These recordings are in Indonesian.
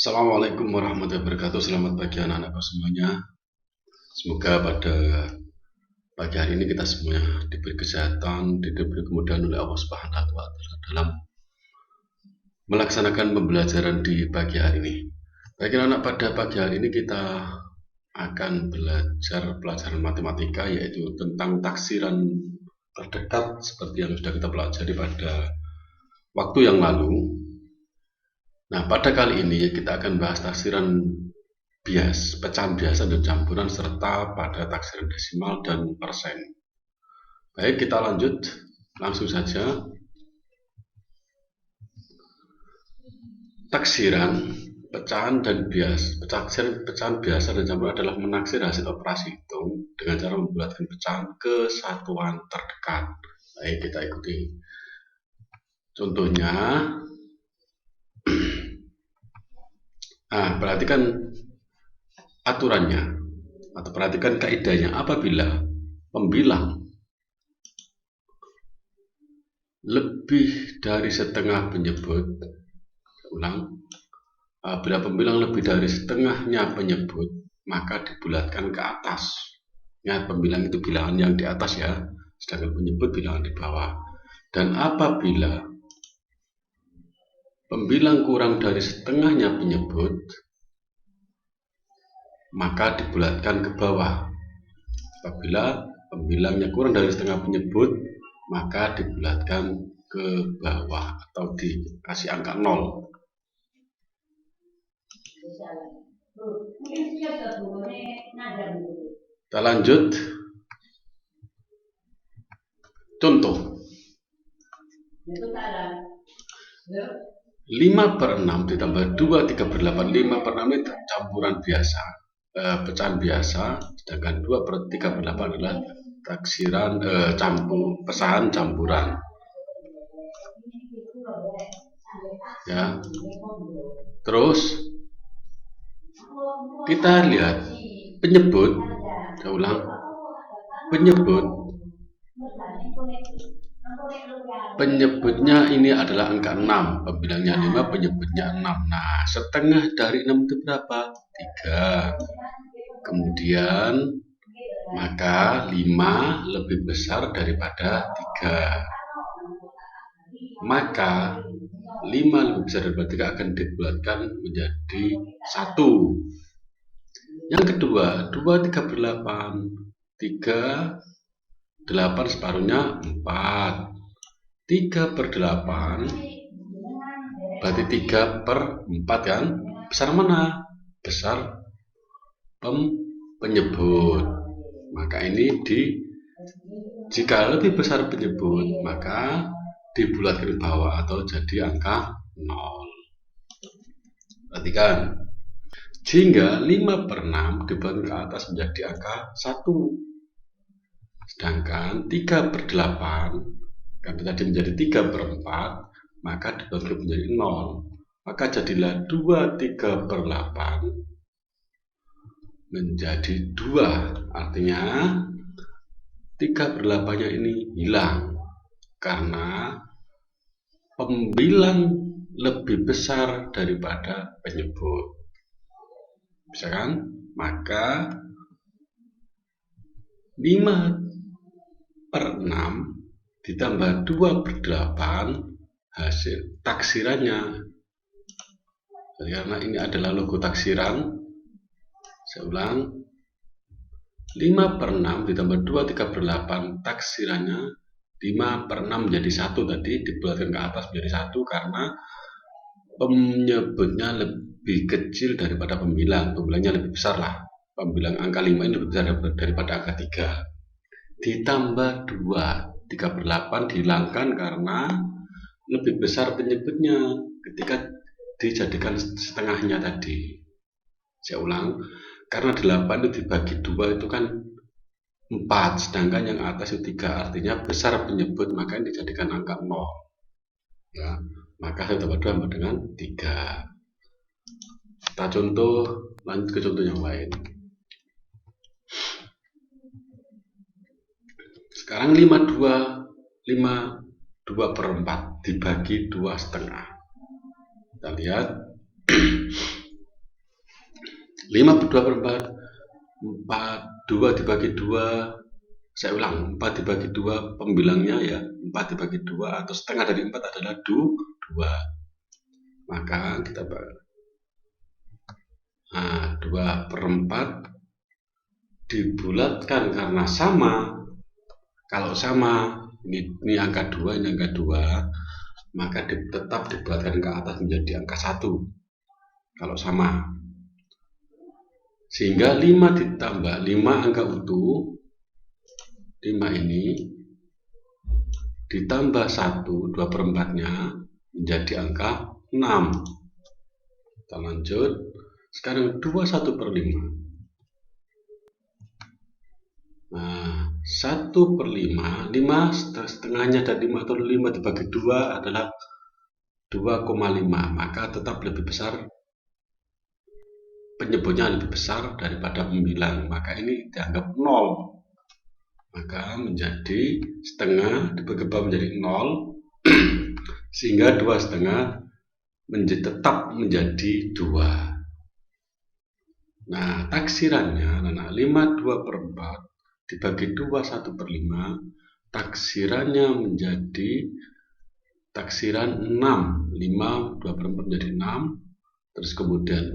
Assalamualaikum warahmatullahi wabarakatuh. Selamat pagi anak-anakku semuanya. Semoga pada pagi hari ini kita semuanya diberi kesehatan, diberi kemudahan oleh Allah Subhanahu wa Ta'ala dalam melaksanakan pembelajaran di pagi hari ini. Baik anak, pada pagi hari ini kita akan belajar pelajaran matematika, yaitu tentang taksiran terdekat seperti yang sudah kita pelajari pada waktu yang lalu. Nah, pada kali ini kita akan bahas taksiran bias, pecahan biasa dan campuran, serta pada taksiran desimal dan persen. Baik, kita lanjut langsung saja. Taksiran, pecahan dan bias. Pecahan biasa dan campuran adalah menaksir hasil operasi hitung dengan cara membulatkan pecahan ke satuan terdekat. Baik, kita ikuti. Contohnya, nah, perhatikan aturannya atau perhatikan kaidahnya. Apabila pembilang lebih dari setengah penyebut, apabila pembilang lebih dari setengahnya penyebut, maka dibulatkan ke atas. Ingat, pembilang itu bilangan yang di atas ya, sedangkan penyebut bilangan di bawah. Dan apabila pembilang kurang dari setengahnya penyebut, maka dibulatkan ke bawah. Apabila pembilangnya kurang dari setengah penyebut, maka dibulatkan ke bawah atau dikasih angka 0. Kita lanjut. Contoh 5/6 ditambah 2 3/8. 5/6 itu campuran biasa, pecahan biasa, sedangkan 2/3/8 adalah taksiran pecahan campuran ya. Terus kita lihat penyebut, saya ulang, penyebutnya ini adalah angka 6, pembilangnya 5, penyebutnya 6. Nah, setengah dari 6 itu berapa? 3. Kemudian maka 5 lebih besar daripada 3. Maka 5 lebih besar daripada 3 akan dibulatkan menjadi 1. Yang kedua, 2 3/8. 3/8 separuhnya 4. 3/8 berarti 3/4 kan? Besar mana? Besar penyebut. Maka ini jika lebih besar penyebut, maka dibulatkan ke bawah atau jadi angka 0. Perhatikan, sehingga 5/6 dibulatkan ke atas menjadi angka 1. Sedangkan 3/8 kan tadi menjadi 3/4, maka dibulatkan menjadi 0. Maka jadilah 2 3/8 menjadi 2. Artinya 3/8-nya ini hilang karena pembilang lebih besar daripada penyebut. Bisa kan? Maka 5/6 ditambah 2/8 hasil taksirannya. Jadi karena ini adalah logo taksiran, saya ulang, 5/6 ditambah 2 3/8 taksirannya 5/6 menjadi 1 tadi, dibulatkan ke atas menjadi 1 karena penyebutnya lebih kecil daripada pembilang. Pembilangnya lebih besar lah. Pembilang angka 5 ini lebih besar daripada angka 3. Ditambah 2 3/8 dihilangkan karena lebih besar penyebutnya ketika dijadikan setengahnya tadi. Saya ulang, karena 8 itu dibagi 2 itu kan 4, sedangkan yang atas itu 3, artinya besar penyebut, maka ini dijadikan angka 0 ya. Maka 1/2 dengan 3. Kita lanjut ke contoh yang lain. Sekarang 2/4 dibagi 2,5. Kita lihat 5/2/4, 2 dibagi 2, saya ulang, 4 dibagi 2 pembilangnya ya, 4 dibagi 2 atau setengah dari 4 adalah 2. Maka kita 2/4 dibulatkan karena sama. Kalau sama, ini angka 2, ini angka 2, maka tetap dibulatkan ke atas menjadi angka 1 kalau sama. Sehingga 5 ditambah 5 angka utuh, 5 ini ditambah 1, 2/4-nya menjadi angka 6. Kita lanjut. Sekarang 21/5. Nah, 1/5, 5 setengahnya dan 5 atau 5 dibagi 2 adalah 2,5. Maka tetap lebih besar, penyebutnya lebih besar daripada pembilang. Maka ini dianggap 0. Maka menjadi setengah dibagi bawah menjadi 0. Sehingga 2,5 tetap menjadi 2. Nah, taksirannya, 5/2/4 dibagi 2 1/5, taksirannya menjadi taksiran 6. 5 2/4 menjadi 6, terus kemudian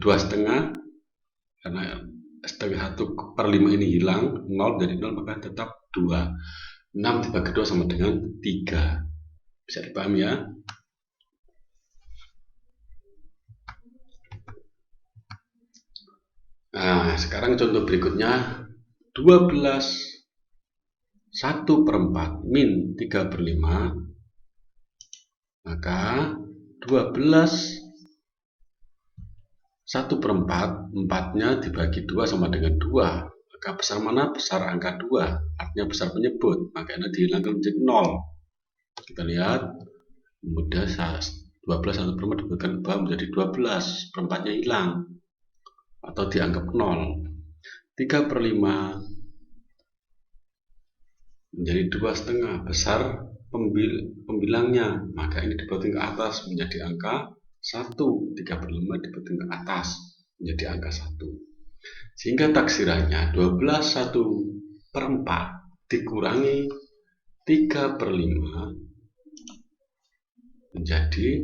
2,5, karena setengah 1/5 ini hilang, 0 dari 0 maka tetap 2. 6 dibagi 2 sama dengan 3. Bisa dipahami ya? Nah, sekarang contoh berikutnya, 12 1/4 min 3/5, maka 12 1/4, 4-nya dibagi 2 sama dengan 2, maka besar mana? Besar angka 2, artinya besar penyebut, makanya dihilangkan menjadi 0. Kita lihat, mudah, 12 1/4 diberikan ke bawah menjadi 12, perempatnya hilang atau dianggap 0. 3/5 menjadi 2,5, besar pembilangnya, maka ini dibuatin ke atas menjadi angka 1. 3/5 dibuatin ke atas menjadi angka 1. Sehingga taksirannya 12 1/4 dikurangi 3/5 menjadi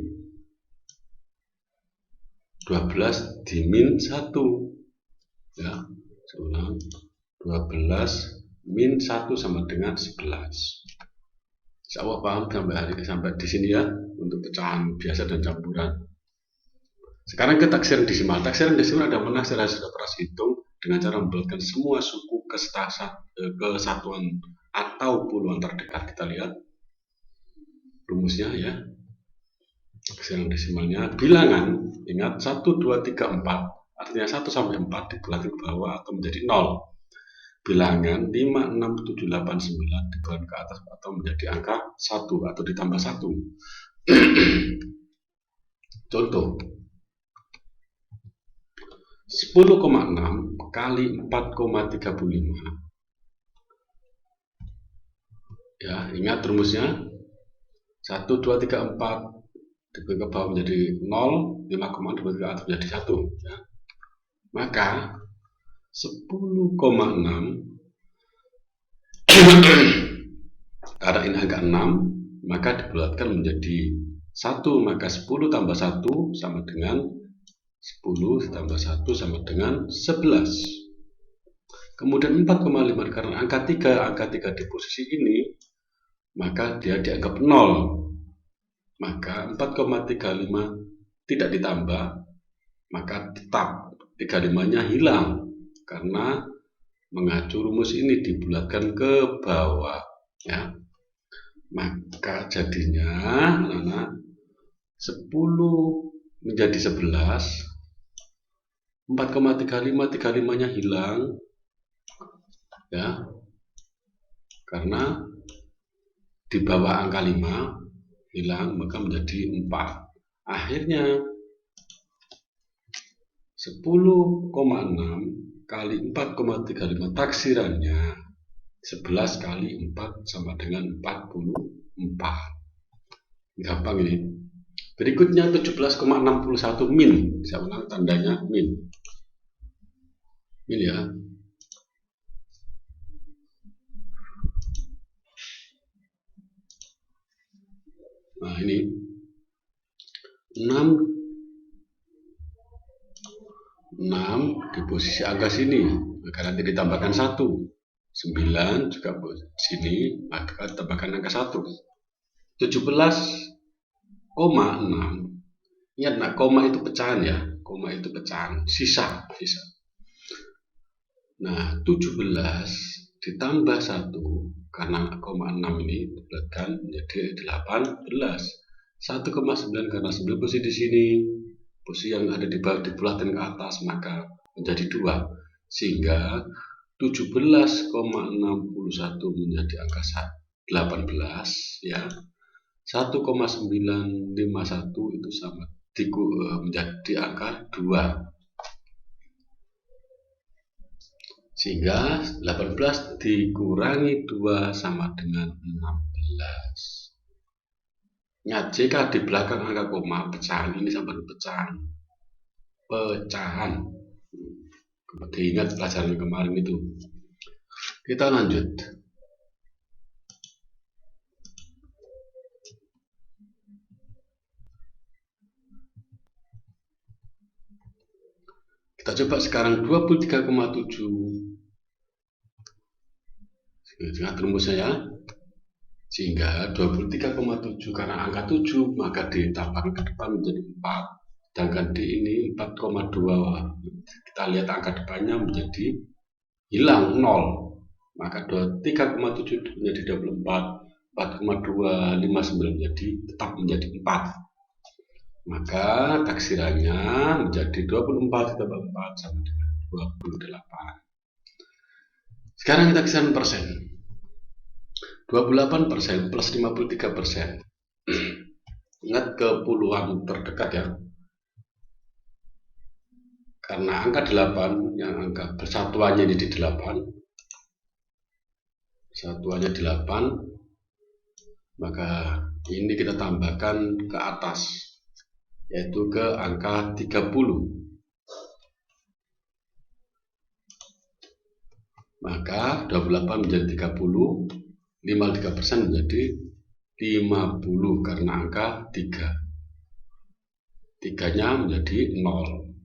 12 dimin 1. Ya, saya ulang, 12 min 1 sama dengan 11. Insya Allah paham sampai di sini ya, untuk pecahan biasa dan campuran. Sekarang ke taksiran desimal. Taksiran desimal ada menafsir hasil operasi hitung dengan cara membulatkan semua suku ke satuan atau puluhan terdekat. Kita lihat rumusnya ya. Taksiran desimalnya, bilangan, ingat 1 2 3 4, artinya 1 sampai 4 dibulatkan ke bawah atau menjadi 0. Bilangan 5 6 7 8 9 dibulatkan ke atas atau menjadi angka 1 atau ditambah 1. Contoh, 10,6 kali 4,35. Ya, ingat rumusnya, 1 2 3 4 dibagi ke bawah menjadi 0, 5, dibagi ke atas menjadi 1 ya. Maka 10,6 karena ini angka 6, maka dibulatkan menjadi 1, maka 10 tambah 1 sama dengan 10 tambah 1 sama dengan 11. Kemudian 4,5 karena angka 3 di posisi ini, maka dia dianggap 0. Maka 4,35 tidak ditambah, maka tetap 35-nya hilang karena mengacu rumus ini dibulatkan ke bawah ya. Maka jadinya 10 menjadi 11, 4,35, 35-nya hilang ya, karena di bawah angka 5 hilang, maka menjadi 4. Akhirnya 10,6 kali 4,35 taksirannya 11 kali 4 sama dengan 44. Gampang ini. Berikutnya 17,61 min. Saya ulang, tandanya min. Min ya. Nah, ini 6 di posisi angka sini, maka nanti ditambahkan 1. 9 juga sini, maka tambahkan angka 1. 17,6. Ingat nak, koma itu pecahan ya, koma itu pecahan, sisa. Nah, 17 ditambah 1, karena 0,6 ini dibulatkan menjadi 18. 1,9 karena 9 posisi di sini, posisi yang ada di bawah dibulatkan ke atas, maka menjadi 2. Sehingga 17,61 menjadi angka 18 ya. 1,951 itu sama menjadi angka 2. Sehingga 18 dikurangi 2 sama dengan 16. Nah, jika di belakang angka koma, pecahan ini sama dengan pecahan. Diingat pelajaran kemarin itu. Kita lanjut. Kita coba sekarang 23,7. Ingat rumusnya ya. Sehingga 23,7 karena angka 7 maka ditambahkan ke depan menjadi 4. Sedangkan di ini 4,2. Kita lihat angka depannya menjadi hilang 0. Maka 23,7 menjadi 24. 4,259 tetap menjadi 4. Maka taksirannya menjadi 24 ditambah 4 sama dengan 28. Sekarang kita taksiran persen. 28% plus 53%. Ingat ke puluhan terdekat ya. Karena angka 8 yang angka persatuannya jadi 8. Satuannya 8. Maka ini kita tambahkan ke atas, yaitu ke angka 30. Maka 28 menjadi 30, 53% menjadi 50 karena angka 3. 3-nya menjadi 0.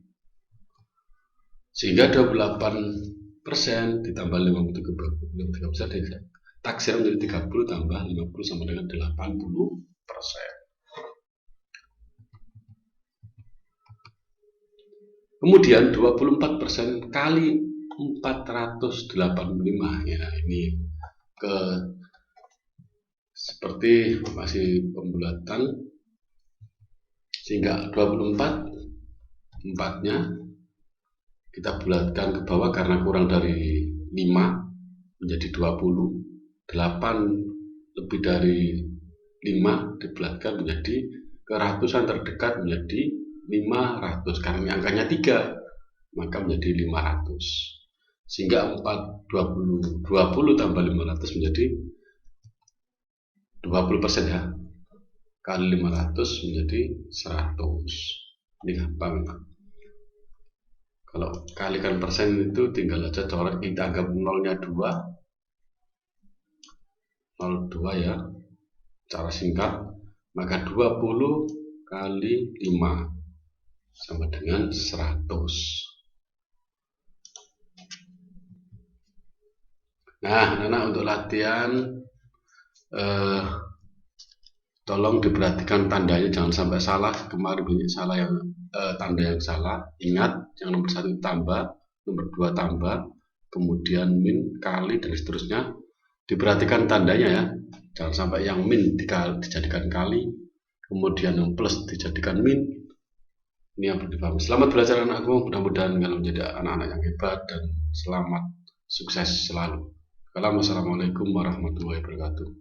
Sehingga 28% ditambah 53% taksir menjadi 30 tambah 50 sama dengan 80%. Kemudian 24% kali 485 ya, ini ke seperti masih pembulatan, sehingga 24 4-nya kita bulatkan ke bawah karena kurang dari 5 menjadi 20. 8 lebih dari 5 dibulatkan menjadi ke ratusan terdekat menjadi 500 karena angkanya 3 maka menjadi 500. Sehingga 20 tambah 500 menjadi 20% ya, kali 500 menjadi 100. Ini gampang. Kalau kalikan persen itu tinggal aja coret, kita anggap nolnya 2 ya, cara singkat. Maka 20 kali 5 sama dengan 100. Nah, anak-anak, untuk latihan tolong diperhatikan tandanya, jangan sampai salah. Kemarin banyak salah yang tanda yang salah. Ingat, yang nomor 1 tambah, nomor 2 tambah, kemudian min, kali, dan seterusnya. Diperhatikan tandanya ya, jangan sampai yang min dijadikan kali, kemudian yang plus dijadikan min. Ini yang perlu dipahami. Selamat belajar anakku, mudah-mudahan kalian menjadi anak-anak yang hebat dan selamat sukses selalu. Assalamualaikum warahmatullahi wabarakatuh.